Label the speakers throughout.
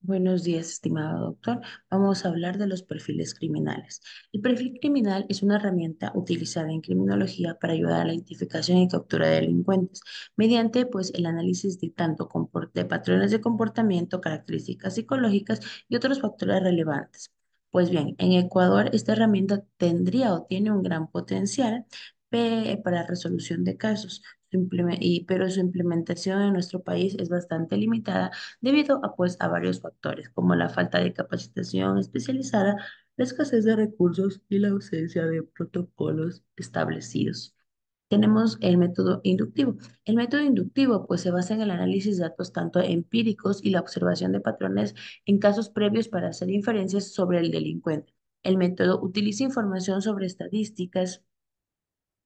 Speaker 1: Buenos días, estimado doctor. Vamos a hablar de los perfiles criminales. El perfil criminal es una herramienta utilizada en criminología para ayudar a la identificación y captura de delincuentes mediante el análisis de de patrones de comportamiento, características psicológicas y otros factores relevantes. Pues bien, en Ecuador esta herramienta tendría o tiene un gran potencial para resolución de casos, pero su implementación en nuestro país es bastante limitada debido a varios factores, como la falta de capacitación especializada, la escasez de recursos y la ausencia de protocolos establecidos. Tenemos el método inductivo. El método inductivo se basa en el análisis de datos tanto empíricos y la observación de patrones en casos previos para hacer inferencias sobre el delincuente. El método utiliza información sobre estadísticas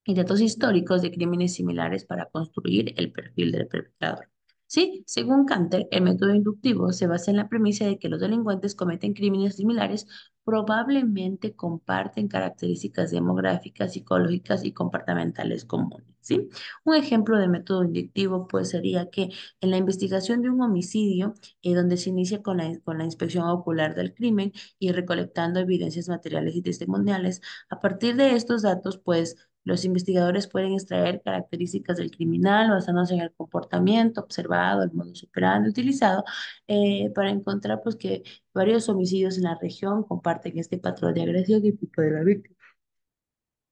Speaker 1: y datos históricos de crímenes similares para construir el perfil del perpetrador. Sí, según Canter, el método inductivo se basa en la premisa de que los delincuentes cometen crímenes similares, probablemente comparten características demográficas, psicológicas y comportamentales comunes. ¿Sí? Un ejemplo de método inductivo sería que en la investigación de un homicidio, donde se inicia con la inspección ocular del crimen y recolectando evidencias materiales y testimoniales, a partir de estos datos, los investigadores pueden extraer características del criminal basándose en el comportamiento observado, el modus operandi utilizado, para encontrar que varios homicidios en la región comparten este patrón de agresión y tipo de la víctima.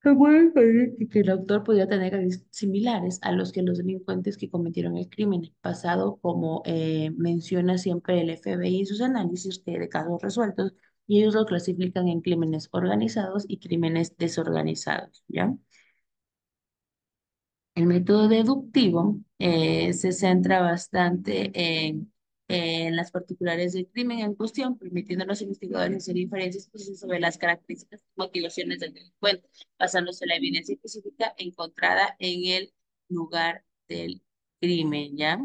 Speaker 1: Se puede inferir que el autor podría tener características similares a los que los delincuentes que cometieron el crimen, pasado como menciona siempre el FBI en sus análisis de casos resueltos, y ellos lo clasifican en crímenes organizados y crímenes desorganizados, ¿ya? El método deductivo se centra bastante en las particulares del crimen en cuestión, permitiendo a los investigadores hacer inferencias sobre las características y motivaciones del delincuente, basándose en la evidencia específica encontrada en el lugar del crimen, ¿ya?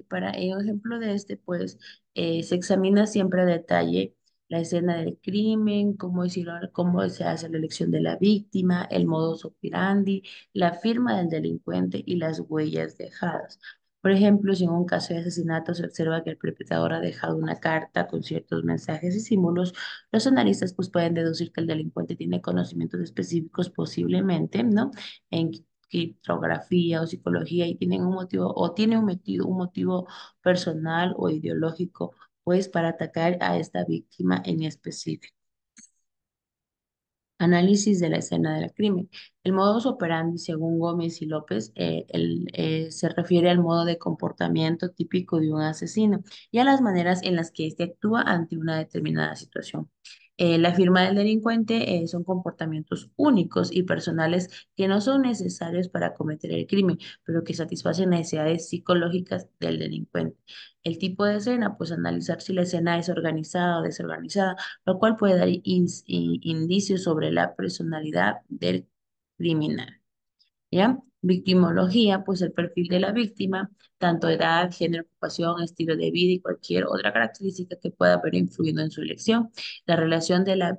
Speaker 1: Para un ejemplo de se examina siempre a detalle la escena del crimen, cómo se hace la elección de la víctima, el modus operandi, la firma del delincuente y las huellas dejadas. Por ejemplo, si en un caso de asesinato se observa que el perpetrador ha dejado una carta con ciertos mensajes y símbolos, los analistas pueden deducir que el delincuente tiene conocimientos específicos posiblemente, ¿no? En criptografía o psicología y tienen un motivo o tiene un motivo personal o ideológico, para atacar a esta víctima en específico. Análisis de la escena del crimen. El modus operandi, según Gómez y López, se refiere al modo de comportamiento típico de un asesino y a las maneras en las que éste actúa ante una determinada situación. La firma del delincuente son comportamientos únicos y personales que no son necesarios para cometer el crimen, pero que satisfacen necesidades psicológicas del delincuente. El tipo de escena, analizar si la escena es organizada o desorganizada, lo cual puede dar indicios sobre la personalidad del criminal. ¿Ya? Victimología, el perfil de la víctima, tanto edad, género, ocupación, estilo de vida y cualquier otra característica que pueda haber influido en su elección. La relación del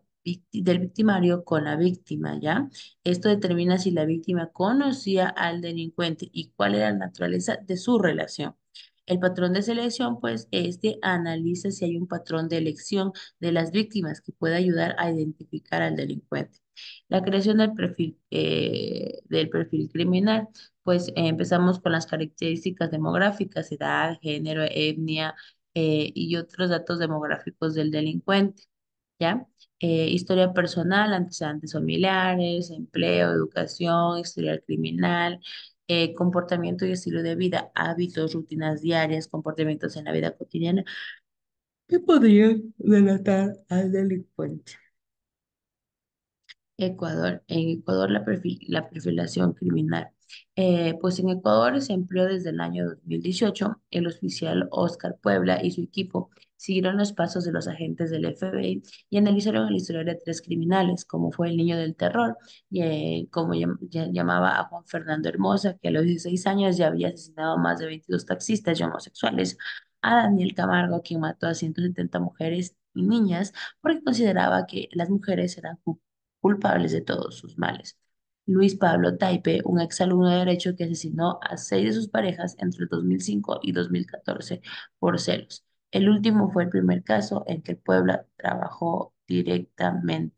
Speaker 1: victimario con la víctima, ¿ya? Esto determina si la víctima conocía al delincuente y cuál era la naturaleza de su relación. El patrón de selección, este analiza si hay un patrón de elección de las víctimas que pueda ayudar a identificar al delincuente. La creación del perfil criminal, empezamos con las características demográficas, edad, género, etnia y otros datos demográficos del delincuente, ¿ya? Historia personal, antecedentes familiares, empleo, educación, historial criminal, comportamiento y estilo de vida, hábitos, rutinas diarias, comportamientos en la vida cotidiana que podrían delatar al delincuente. Ecuador. En Ecuador la perfilación criminal. En Ecuador se empleó desde el año 2018. El oficial Oscar Puebla y su equipo siguieron los pasos de los agentes del FBI y analizaron el historial de tres criminales, como fue el niño del terror, y, como llamaba a Juan Fernando Hermosa, que a los 16 años ya había asesinado a más de 22 taxistas y homosexuales, a Daniel Camargo, quien mató a 170 mujeres y niñas porque consideraba que las mujeres eran culpables de todos sus males. Luis Pablo Taipe, un exalumno de Derecho que asesinó a seis de sus parejas entre el 2005 y 2014 por celos. El último fue el primer caso en que Puebla trabajó directamente.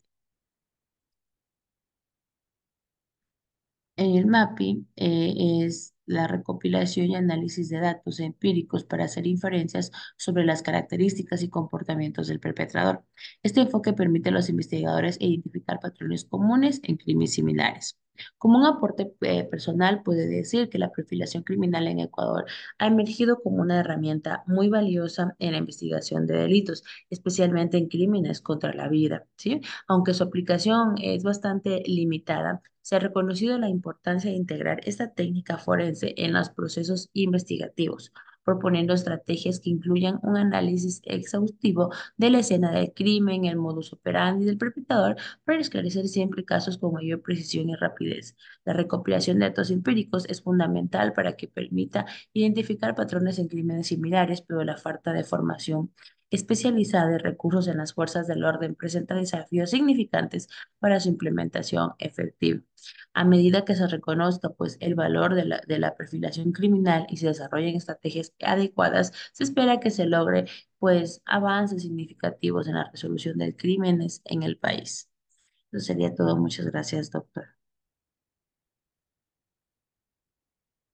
Speaker 1: En el MAPI es la recopilación y análisis de datos empíricos para hacer inferencias sobre las características y comportamientos del perpetrador. Este enfoque permite a los investigadores identificar patrones comunes en crímenes similares. Como un aporte personal, puede decir que la perfilación criminal en Ecuador ha emergido como una herramienta muy valiosa en la investigación de delitos, especialmente en crímenes contra la vida, ¿sí? Aunque su aplicación es bastante limitada, se ha reconocido la importancia de integrar esta técnica forense en los procesos investigativos, proponiendo estrategias que incluyan un análisis exhaustivo de la escena del crimen, el modus operandi del perpetrador, para esclarecer siempre casos con mayor precisión y rapidez. La recopilación de datos empíricos es fundamental para que permita identificar patrones en crímenes similares, pero la falta de formación especializada y recursos en las fuerzas del orden presenta desafíos significantes para su implementación efectiva. A medida que se reconozca pues, el valor de la perfilación criminal y se desarrollen estrategias adecuadas, se espera que se logre pues, avances significativos en la resolución de crímenes en el país. Eso sería todo. Muchas gracias, doctor.